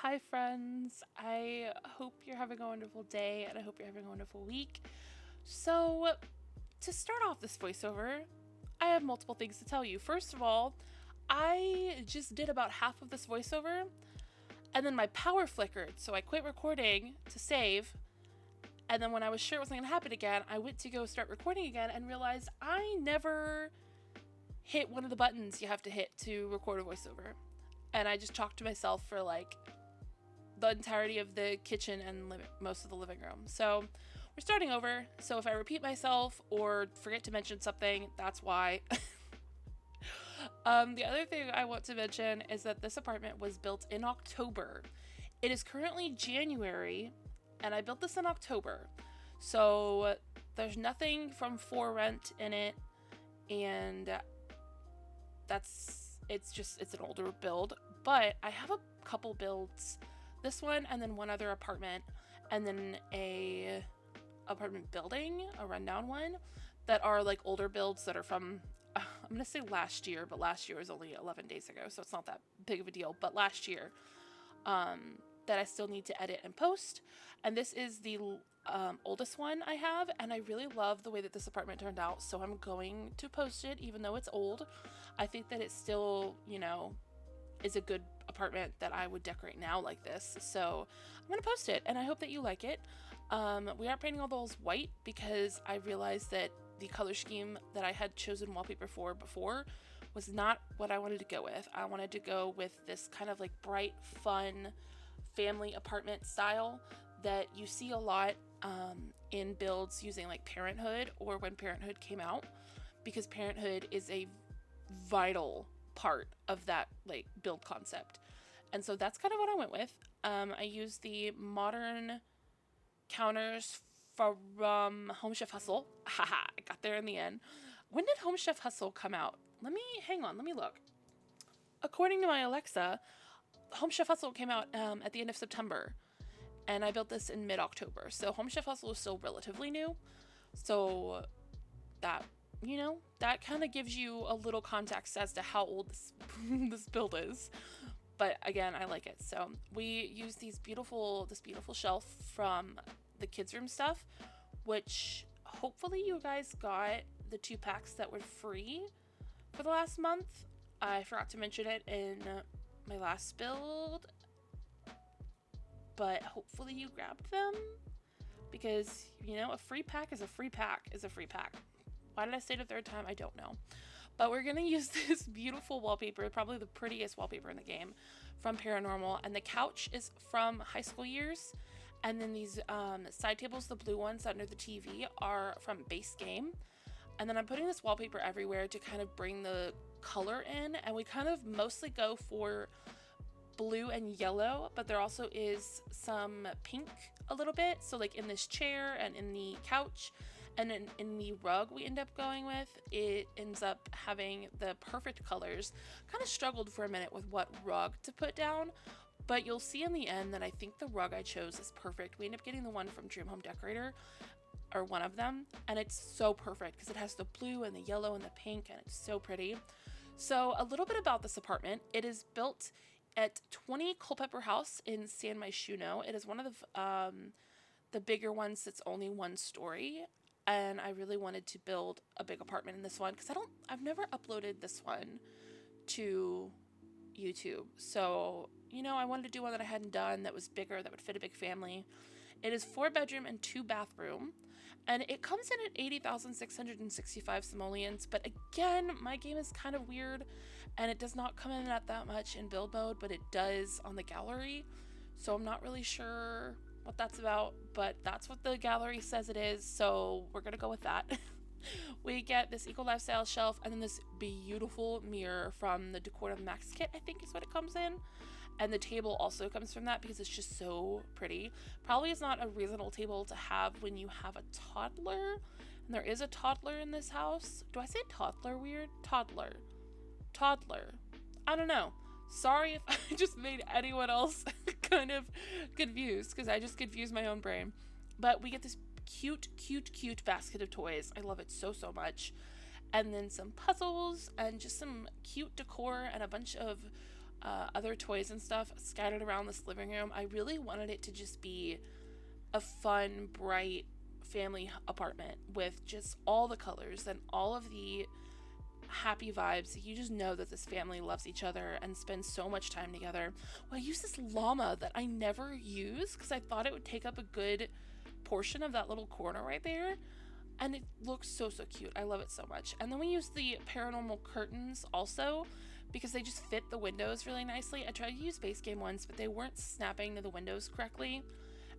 Hi, friends. I hope you're having a wonderful day and I hope you're having a wonderful week. So, to start off this voiceover, I have multiple things to tell you. First of all, I just did about half of this voiceover and then my power flickered, so I quit recording to save. And then when I was sure it wasn't going to happen again, I went to go start recording again and realized I never hit one of the buttons you have to hit to record a voiceover. And I just talked to myself for like the entirety of the kitchen and most of the living room. So we're starting over. So if I repeat myself or forget to mention something, that's why. The other thing I want to mention is that this apartment was built in October. It is currently January, and I built this in October. So there's nothing from for rent in it, and it's an older build. But I have a couple builds, this one and then one other apartment, and then a apartment building, a rundown one, that are like older builds that are from I'm gonna say last year, but last year was only 11 days ago, so it's not that big of a deal. But last year, that I still need to edit and post. And this is the oldest one I have, and I really love the way that this apartment turned out, so I'm going to post it even though it's old. I think that it still, is a good apartment that I would decorate now like this. So I'm gonna post it, and I hope that you like it. We are painting all the walls white because I realized that the color scheme that I had chosen wallpaper for before was not what I wanted to go with. I wanted to go with this kind of like bright, fun family apartment style that you see a lot in builds using like Parenthood, or when Parenthood came out, because Parenthood is a vital part of that like build concept. And so that's kind of what I went with. I used the modern counters from Home Chef Hustle. Haha, I got there in the end. When did Home Chef Hustle come out? Let me look. According to my Alexa, Home Chef Hustle came out at the end of September, and I built this in mid-October. So Home Chef Hustle is still relatively new. So that, that kind of gives you a little context as to how old this build is. But again, I like it. So we use this beautiful shelf from the kids' room stuff, which hopefully you guys got the 2 packs that were free for the last month. I forgot to mention it in my last build, but hopefully you grabbed them, because a free pack is a free pack is a free pack. Why did I say it a third time? I don't know. But we're gonna use this beautiful wallpaper, probably the prettiest wallpaper in the game, from Paranormal, and the couch is from High School Years, and then these side tables, the blue ones under the TV, are from Base Game. And then I'm putting this wallpaper everywhere to kind of bring the color in, and we kind of mostly go for blue and yellow, but there also is some pink a little bit, so like in this chair and in the couch, and in the rug we end up going with, it ends up having the perfect colors. Kind of struggled for a minute with what rug to put down, but you'll see in the end that I think the rug I chose is perfect. We end up getting the one from Dream Home Decorator, or one of them, and it's so perfect because it has the blue and the yellow and the pink, and it's so pretty. So a little bit about this apartment. It is built at 20 Culpepper House in San Myshuno. It is one of the bigger ones that's only one story, and I really wanted to build a big apartment in this one because I've never uploaded this one to YouTube. So, I wanted to do one that I hadn't done that was bigger, that would fit a big family. It is 4 bedroom and 2 bathroom, and it comes in at 80,665 simoleons, but again, my game is kind of weird, and it does not come in at that much in build mode, but it does on the gallery, so I'm not really sure what that's about, but that's what the gallery says it is, so we're gonna go with that. We get this Eco Lifestyle shelf, and then this beautiful mirror from the Decor Max kit, I think is what it comes in. And the table also comes from that because it's just so pretty. Probably is not a reasonable table to have when you have a toddler. And there is a toddler in this house. Do I say toddler weird? Toddler. I don't know. Sorry if I just made anyone else kind of confused, because I just confused my own brain. But we get this cute basket of toys. I love it so much. And then some puzzles and just some cute decor and a bunch of other toys and stuff scattered around this living room. I really wanted it to just be a fun, bright family apartment with just all the colors and all of the happy vibes. You just know that this family loves each other and spends so much time together. Well, I used this llama that I never use because I thought it would take up a good portion of that little corner right there. And it looks so cute. I love it so much. And then we use the paranormal curtains also because they just fit the windows really nicely. I tried to use base game ones, but they weren't snapping to the windows correctly.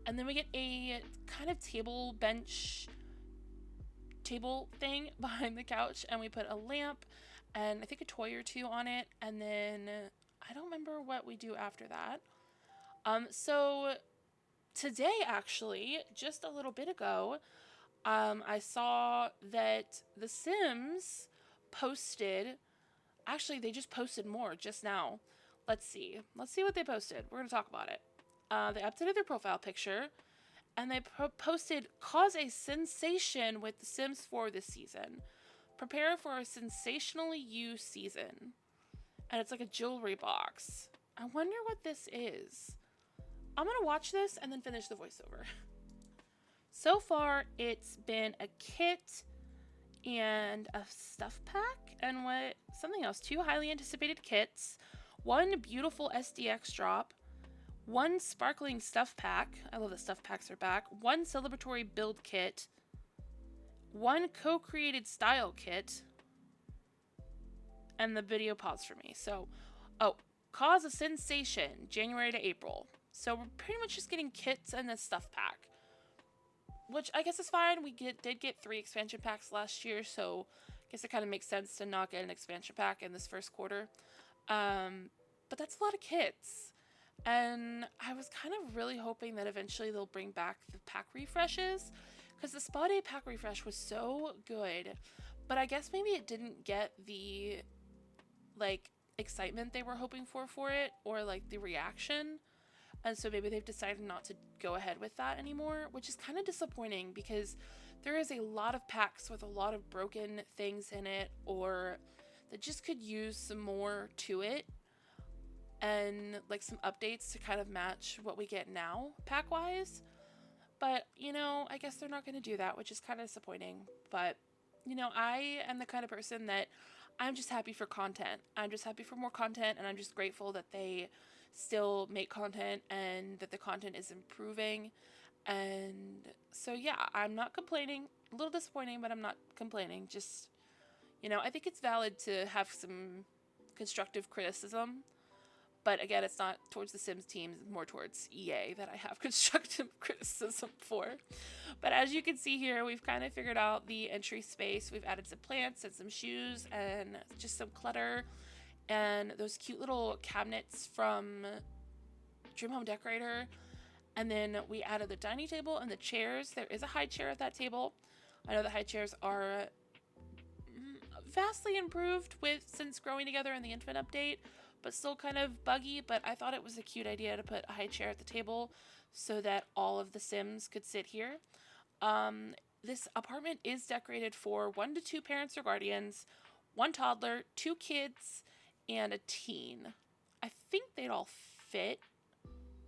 And then we get a kind of table thing behind the couch, and we put a lamp and I think a toy or two on it. And then I don't remember what we do after that. So today, actually, just a little bit ago, I saw that The Sims posted, actually they just posted more just now. Let's see what they posted. We're going to talk about it. They updated their profile picture, and they posted, cause a sensation with The Sims 4 this season. Prepare for a sensationally used season. And it's like a jewelry box. I wonder what this is. I'm going to watch this and then finish the voiceover. So far, it's been a kit and a stuff pack and something else. 2 highly anticipated kits, 1 beautiful SDX drop, 1 sparkling stuff pack. I love that stuff packs are back. 1 celebratory build kit, 1 co-created style kit, and the video paused for me. So, cause a sensation, January to April. So we're pretty much just getting kits and a stuff pack, which I guess is fine. We did get 3 expansion packs last year, so I guess it kind of makes sense to not get an expansion pack in this first quarter. But that's a lot of kits. And I was kind of really hoping that eventually they'll bring back the pack refreshes, because the Spa Day pack refresh was so good. But I guess maybe it didn't get the, like, excitement they were hoping for it, or, like, the reaction. And so maybe they've decided not to go ahead with that anymore, which is kind of disappointing because there is a lot of packs with a lot of broken things in it, or that just could use some more to it, and like some updates to kind of match what we get now pack wise. But, you know, I guess they're not going to do that, which is kind of disappointing. But, you know, I am the kind of person that I'm just happy for content. I'm just happy for more content, and I'm just grateful that they still make content and that the content is improving. And so, yeah, I'm not complaining. A little disappointing, but I'm not complaining. Just, you know, I think it's valid to have some constructive criticism. But again, it's not towards the Sims teams, more towards EA that I have constructive criticism for. But as you can see here, we've kind of figured out the entry space. We've added some plants and some shoes and just some clutter. And those cute little cabinets from Dream Home Decorator. And then we added the dining table and the chairs. There is a high chair at that table. I know the high chairs are vastly improved since growing together in the Infant update, but still kind of buggy. But I thought it was a cute idea to put a high chair at the table so that all of the Sims could sit here. This apartment is decorated for 1 to 2 parents or guardians, 1 toddler, 2 kids, and a teen. I think they'd all fit.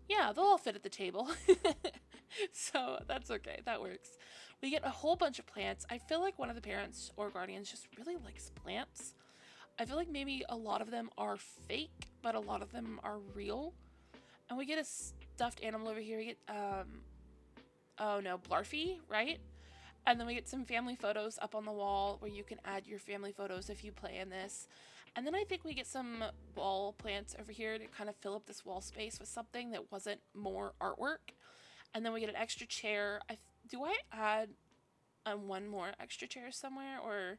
Yeah, they'll all fit at the table. So that's okay. That works. We get a whole bunch of plants. I feel like one of the parents or guardians just really likes plants. I feel like maybe a lot of them are fake, but a lot of them are real. And we get a stuffed animal over here. We get, Blarfy, right? And then we get some family photos up on the wall where you can add your family photos if you play in this. And then I think we get some wall plants over here to kind of fill up this wall space with something that wasn't more artwork. And then we get an extra chair. Do I add one more extra chair somewhere? Or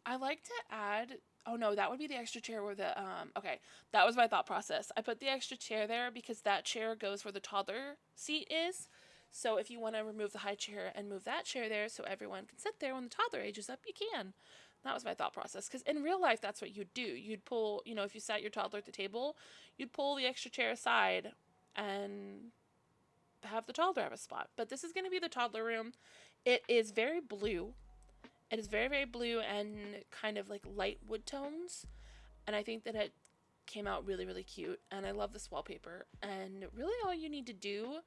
I like to add... Oh no, that would be the extra chair where the... Okay, that was my thought process. I put the extra chair there because that chair goes where the toddler seat is. So if you want to remove the high chair and move that chair there so everyone can sit there when the toddler ages up, you can. That was my thought process. Because in real life, that's what you'd do. You'd pull, if you sat your toddler at the table, you'd pull the extra chair aside and have the toddler have a spot. But this is going to be the toddler room. It is very blue. It is very, very blue and kind of like light wood tones. And I think that it came out really, really cute. And I love this wallpaper. And really all you need to do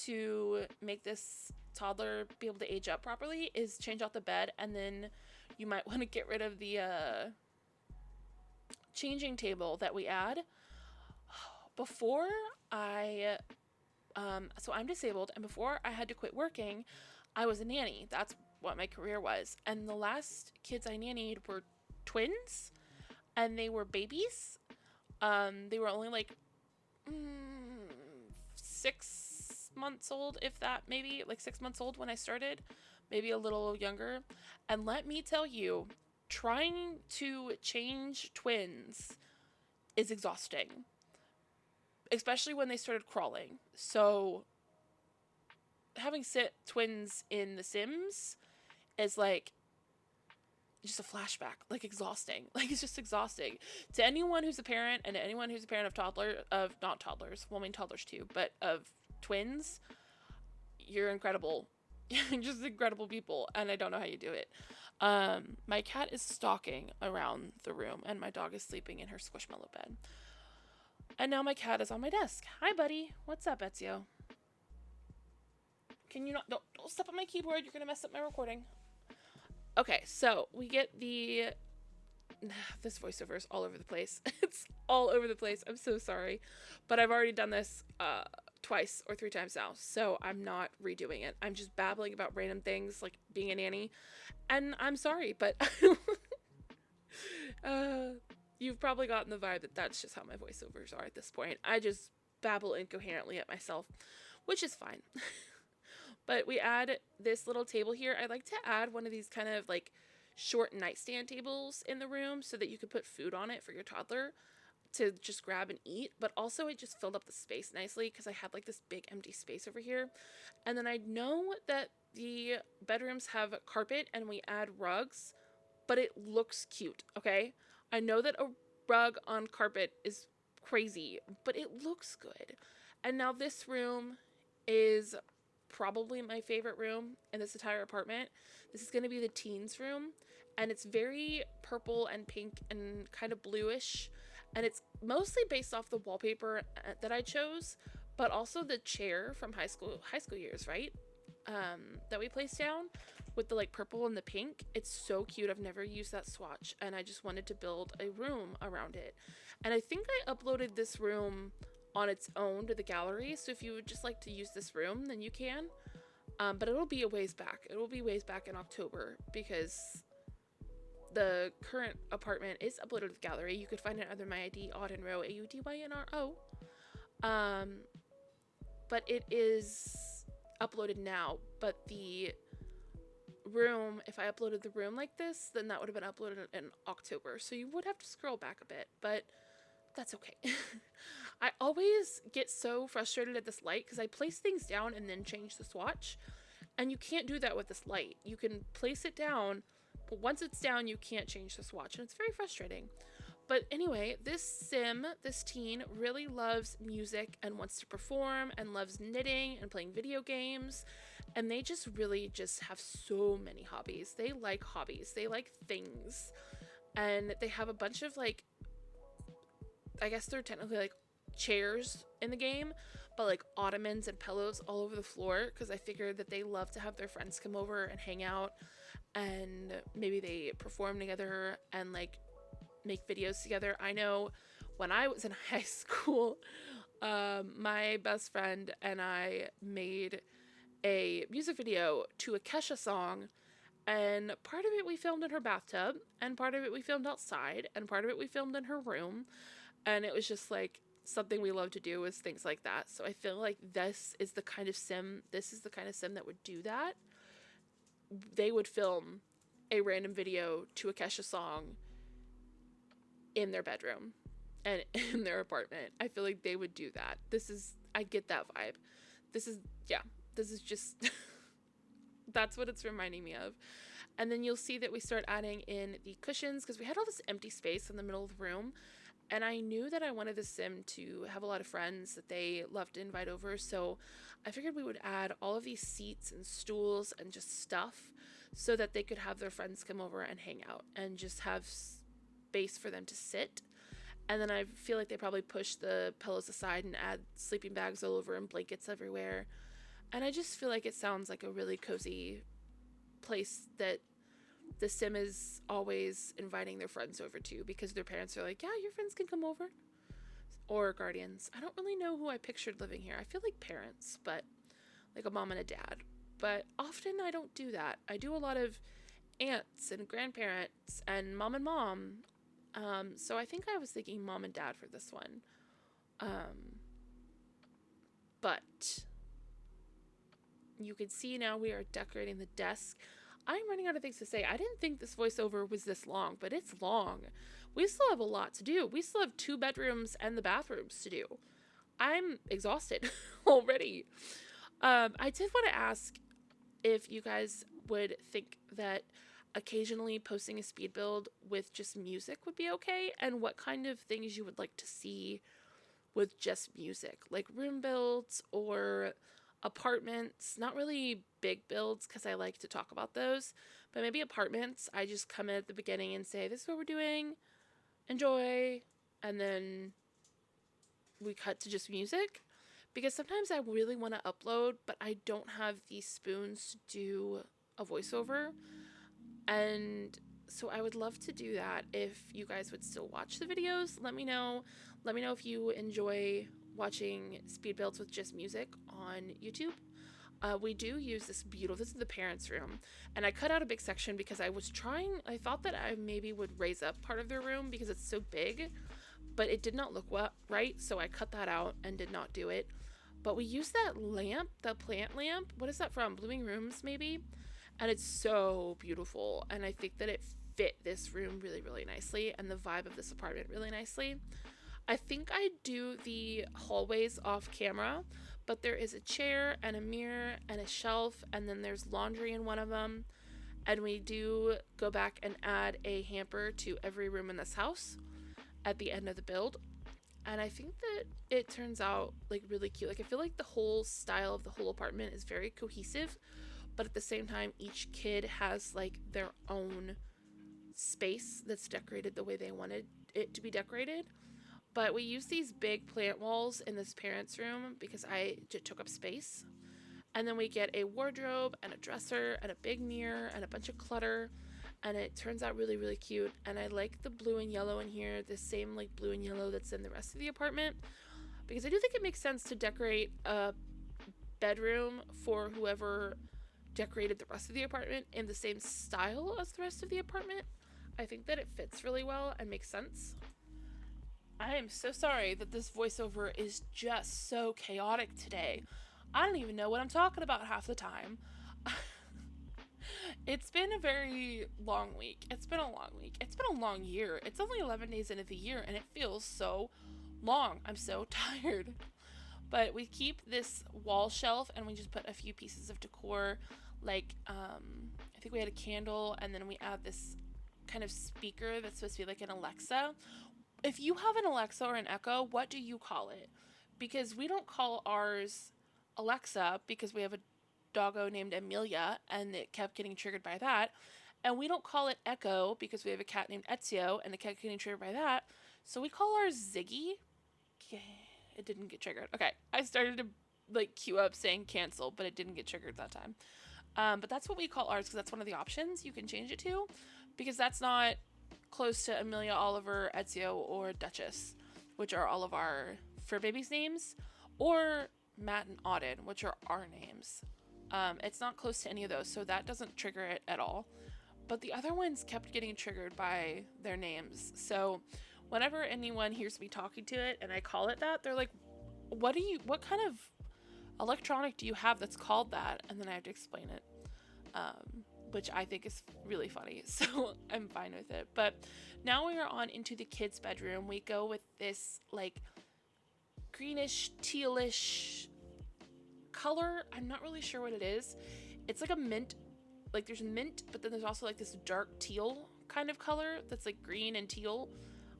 to make this toddler be able to age up properly is change out the bed, and then you might want to get rid of the changing table that we add. Before I so I'm disabled, and before I had to quit working, I was a nanny. That's what my career was. And the last kids I nannied were twins, and they were babies. They were only like 6 months old, if that, maybe like 6 months old when I started, maybe a little younger. And let me tell you, trying to change twins is exhausting, especially when they started crawling. So having twins in The Sims is like just a flashback, like exhausting. Like it's just exhausting to anyone who's a parent, and to anyone who's a parent of not toddlers, well, I mean toddlers too, but of twins. You're incredible. You're just incredible people, and I don't know how you do it. My cat is stalking around the room, and my dog is sleeping in her squishmallow bed. And now my cat is on my desk. Hi, buddy. What's up, Ezio? Can you not... Don't step on my keyboard. You're going to mess up my recording. Okay, so we get the... This voiceover is all over the place. It's all over the place. I'm so sorry. But I've already done this twice or 3 times now, so I'm not redoing it. I'm just babbling about random things, like being a nanny. And I'm sorry, but... You've probably gotten the vibe that that's just how my voiceovers are at this point. I just babble incoherently at myself, which is fine. But we add this little table here. I like to add one of these kind of like short nightstand tables in the room so that you could put food on it for your toddler to just grab and eat. But also it just filled up the space nicely because I had like this big empty space over here. And then I know that the bedrooms have carpet and we add rugs, but it looks cute, okay? I know that a rug on carpet is crazy, but it looks good. And now this room is probably my favorite room in this entire apartment. This is going to be the teens room, and it's very purple and pink and kind of bluish, and it's mostly based off the wallpaper that I chose, but also the chair from high school years, right? That we placed down with the like purple and the pink. It's so cute. I've never used that swatch, and I just wanted to build a room around it. And I think I uploaded this room on its own to the gallery, so if you would just like to use this room, then you can. But it'll be a ways back. It'll be ways back in October, because the current apartment is uploaded to the gallery. You could find it under my ID, AudynRo, AUDYNRO. But it is uploaded now, but the room, if I uploaded the room like this, then that would have been uploaded in October, so you would have to scroll back a bit, but that's okay. I always get so frustrated at this light because I place things down and then change the swatch, and you can't do that with this light. You can place it down, but once it's down you can't change the swatch, and it's very frustrating. But anyway, this teen really loves music and wants to perform and loves knitting and playing video games. And they just really just have so many hobbies. They like hobbies. They like things. And they have a bunch of like, I guess they're technically like chairs in the game, but like ottomans and pillows all over the floor, because I figured that they love to have their friends come over and hang out, and maybe they perform together and like make videos together. I know when I was in high school, my best friend and I made a music video to a Kesha song, and part of it we filmed in her bathtub, and part of it we filmed outside, and part of it we filmed in her room, and it was just like something we love to do, is things like that. So I feel like this is the kind of sim that would do that. They would film a random video to a Kesha song in their bedroom and in their apartment. I feel like they would do that. I get that vibe. This is just, that's what it's reminding me of. And then you'll see that we start adding in the cushions, because we had all this empty space in the middle of the room, and I knew that I wanted the sim to have a lot of friends that they love to invite over, so I figured we would add all of these seats and stools and just stuff so that they could have their friends come over and hang out and just have space for them to sit. And then I feel like they probably push the pillows aside and add sleeping bags all over and blankets everywhere. And I just feel like it sounds like a really cozy place that the sim is always inviting their friends over to, because their parents are like, yeah, your friends can come over. Or guardians. I don't really know who I pictured living here. I feel like parents, but like a mom and a dad. But often I don't do that. I do a lot of aunts and grandparents and mom. So I think I was thinking mom and dad for this one. But you can see now we are decorating the desk. I'm running out of things to say. I didn't think this voiceover was this long, but it's long. We still have a lot to do. We still have 2 bedrooms and the bathrooms to do. I'm exhausted already. I did want to ask if you guys would think that occasionally posting a speed build with just music would be okay, and what kind of things you would like to see with just music, like room builds or apartments. Not really big builds because I like to talk about those, but maybe apartments. I just come in at the beginning and say, this is what we're doing, enjoy, and then we cut to just music, because sometimes I really want to upload but I don't have the spoons to do a voiceover. And so I would love to do that. If you guys would still watch the videos, let me know if you enjoy watching speed builds with just music on YouTube. We do use this is the parents' room, and I cut out a big section because I thought that I maybe would raise up part of their room because it's so big, but it did not look right, so I cut that out and did not do it. But we use that lamp, the plant lamp. What is that from? Blooming Rooms, maybe? And it's so beautiful, and I think that it fit this room really, really nicely, and the vibe of this apartment really nicely. I think I do the hallways off camera, but there is a chair and a mirror and a shelf, and then there's laundry in one of them. And we do go back and add a hamper to every room in this house at the end of the build. And I think that it turns out like really cute. Like, I feel like the whole style of the whole apartment is very cohesive, but at the same time, each kid has like their own space that's decorated the way they wanted it to be decorated. But we use these big plant walls in this parents' room because I just took up space. And then we get a wardrobe and a dresser and a big mirror and a bunch of clutter. And it turns out really, really cute. And I like the blue and yellow in here, the same like blue and yellow that's in the rest of the apartment, because I do think it makes sense to decorate a bedroom for whoever decorated the rest of the apartment in the same style as the rest of the apartment. I think that it fits really well and makes sense. I am so sorry that this voiceover is just so chaotic today. I don't even know what I'm talking about half the time. It's been a very long week. It's been a long week. It's been a long year. It's only 11 days into the year and it feels so long. I'm so tired. But we keep this wall shelf and we just put a few pieces of decor, like I think we had a candle, and then we add this kind of speaker that's supposed to be like an Alexa. If you have an Alexa or an Echo, what do you call it? Because we don't call ours Alexa because we have a doggo named Amelia and it kept getting triggered by that. And we don't call it Echo because we have a cat named Ezio and it kept getting triggered by that. So we call ours Ziggy. It didn't get triggered. Okay, I started to like queue up saying cancel, but it didn't get triggered that time. But that's what we call ours because that's one of the options you can change it to, because that's not close to Amelia, Oliver, Ezio, or Duchess, which are all of our fur babies' names, or Matt and Auden, which are our names. It's not close to any of those, so that doesn't trigger it at all. But the other ones kept getting triggered by their names. So whenever anyone hears me talking to it and I call it that, they're like, what kind of electronic do you have that's called that? And then I have to explain it. Which I think is really funny, so I'm fine with it. But now we are on into the kids' bedroom. We go with this like greenish, tealish color. I'm not really sure what it is. It's like a mint, like there's mint, but then there's also like this dark teal kind of color that's like green and teal.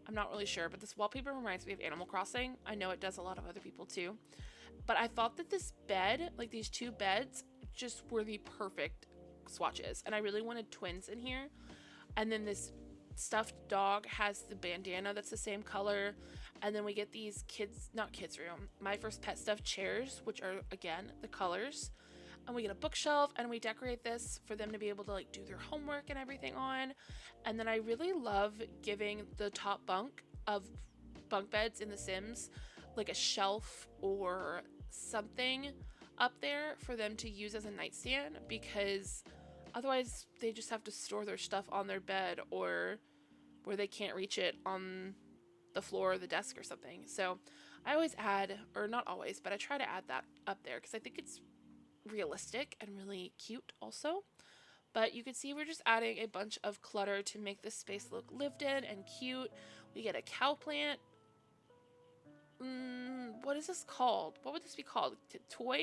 I'm not really sure, but this wallpaper reminds me of Animal Crossing. I know it does a lot of other people too. But I thought that this bed, like these 2 beds, just were the perfect swatches, and I really wanted twins in here. And then this stuffed dog has the bandana that's the same color. And then we get these not kids room, My First Pet stuffed chairs, which are, again, the colors. And we get a bookshelf, and we decorate this for them to be able to like do their homework and everything on. And then I really love giving the top bunk of bunk beds in The Sims like a shelf or something up there for them to use as a nightstand, because otherwise they just have to store their stuff on their bed or where they can't reach it on the floor or the desk or something. So I always add, or not always, but I try to add that up there because I think it's realistic and really cute also. But you can see we're just adding a bunch of clutter to make this space look lived in and cute. We get a cow plant. What is this called? What would this be called? Toy?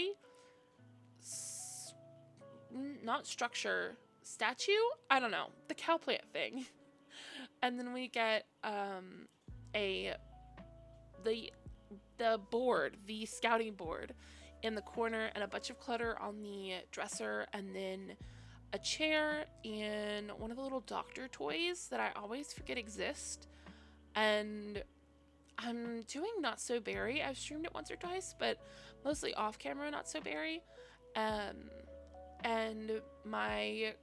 Not structure. Statue? I don't know. The cow plant thing. And then we get the board, the scouting board in the corner, and a bunch of clutter on the dresser, and then a chair and one of the little doctor toys that I always forget exist. And I'm doing Not So Berry. I've streamed it once or twice, but mostly off camera Not So Berry. And my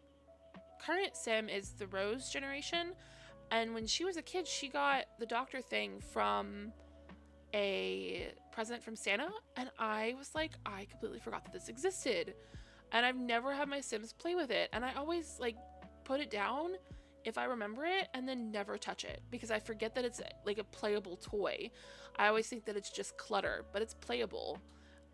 current sim is the Rose generation. And when she was a kid, she got the doctor thing from a present from Santa. And I was like, I completely forgot that this existed. And I've never had my Sims play with it. And I always like put it down if I remember it and then never touch it because I forget that it's like a playable toy. I always think that it's just clutter, but it's playable.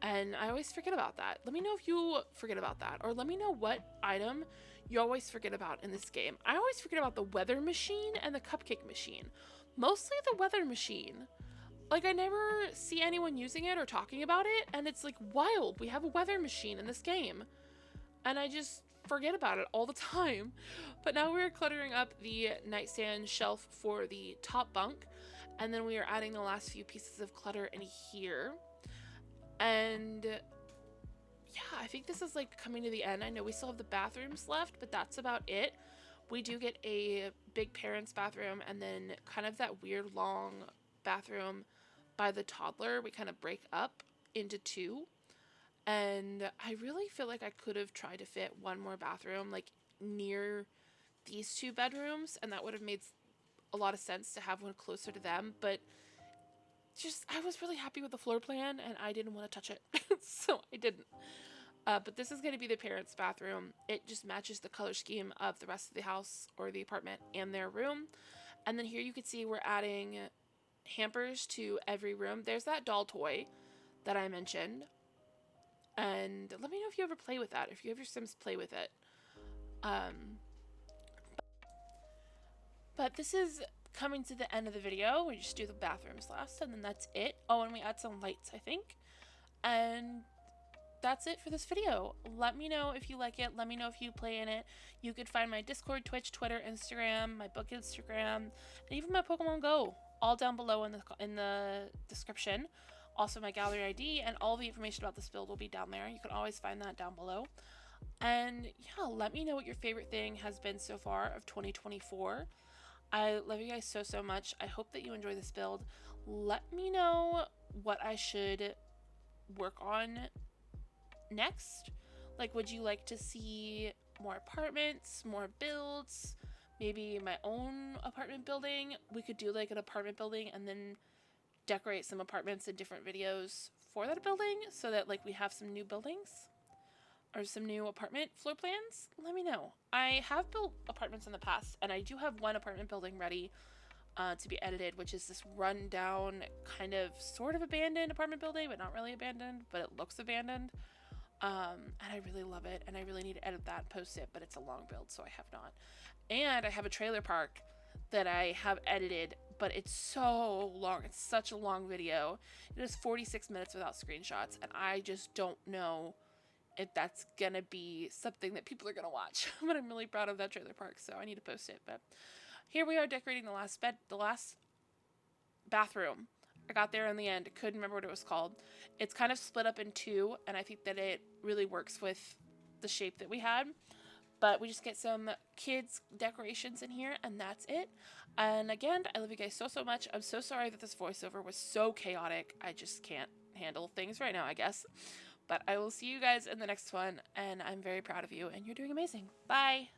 And I always forget about that. Let me know if you forget about that, or let me know what item you always forget about in this game. I always forget about the weather machine and the cupcake machine. Mostly the weather machine. Like I never see anyone using it or talking about it, and it's like wild. We have a weather machine in this game. And I just forget about it all the time. But now we're cluttering up the nightstand shelf for the top bunk, and then we are adding the last few pieces of clutter in here. And yeah, I think this is like coming to the end. I know we still have the bathrooms left, but that's about it. We do get a big parents' bathroom and then kind of that weird long bathroom by the toddler. We kind of break up into two. And I really feel like I could have tried to fit one more bathroom like near these two bedrooms, and that would have made a lot of sense to have one closer to them, but just I was really happy with the floor plan and I didn't want to touch it. So I didn't. But this is going to be the parents' bathroom. It just matches the color scheme of the rest of the house or the apartment and their room. And then here you can see we're adding hampers to every room. There's that doll toy that I mentioned. And let me know if you ever play with that, if you have your Sims play with it. But this is coming to the end of the video. We just do the bathrooms last, and then that's it. Oh, and we add some lights, I think. And that's it for this video. Let me know if you like it. Let me know if you play in it. You could find my Discord, Twitch, Twitter, Instagram, my book Instagram, and even my Pokemon Go, all down below in the description. Also, my gallery ID and all the information about this build will be down there. You can always find that down below. And yeah, let me know what your favorite thing has been so far of 2024. I love you guys so much. I hope that you enjoy this build. Let me know what I should work on next. Like, would you like to see more apartments, more builds, maybe my own apartment building? We could do like an apartment building and then decorate some apartments in different videos for that building so that like we have some new buildings or some new apartment floor plans. Let me know. I have built apartments in the past, and I do have one apartment building ready to be edited, which is this run down kind of sort of abandoned apartment building, but not really abandoned, but it looks abandoned. And I really love it, and I really need to edit that and post it, but it's a long build, so I have not. And I have a trailer park that I have edited, but it's so long. It's such a long video. It is 46 minutes without screenshots, and I just don't know if that's gonna be something that people are gonna watch. But I'm really proud of that trailer park, so I need to post it. But here we are decorating the last bathroom. I got there in the end. Couldn't remember what it was called. It's kind of split up in two, and I think that it really works with the shape that we had. But we just get some kids decorations in here, and that's it. And again, I love you guys so, so much. I'm so sorry that this voiceover was so chaotic. I just can't handle things right now, I guess. But I will see you guys in the next one, and I'm very proud of you, and you're doing amazing. Bye!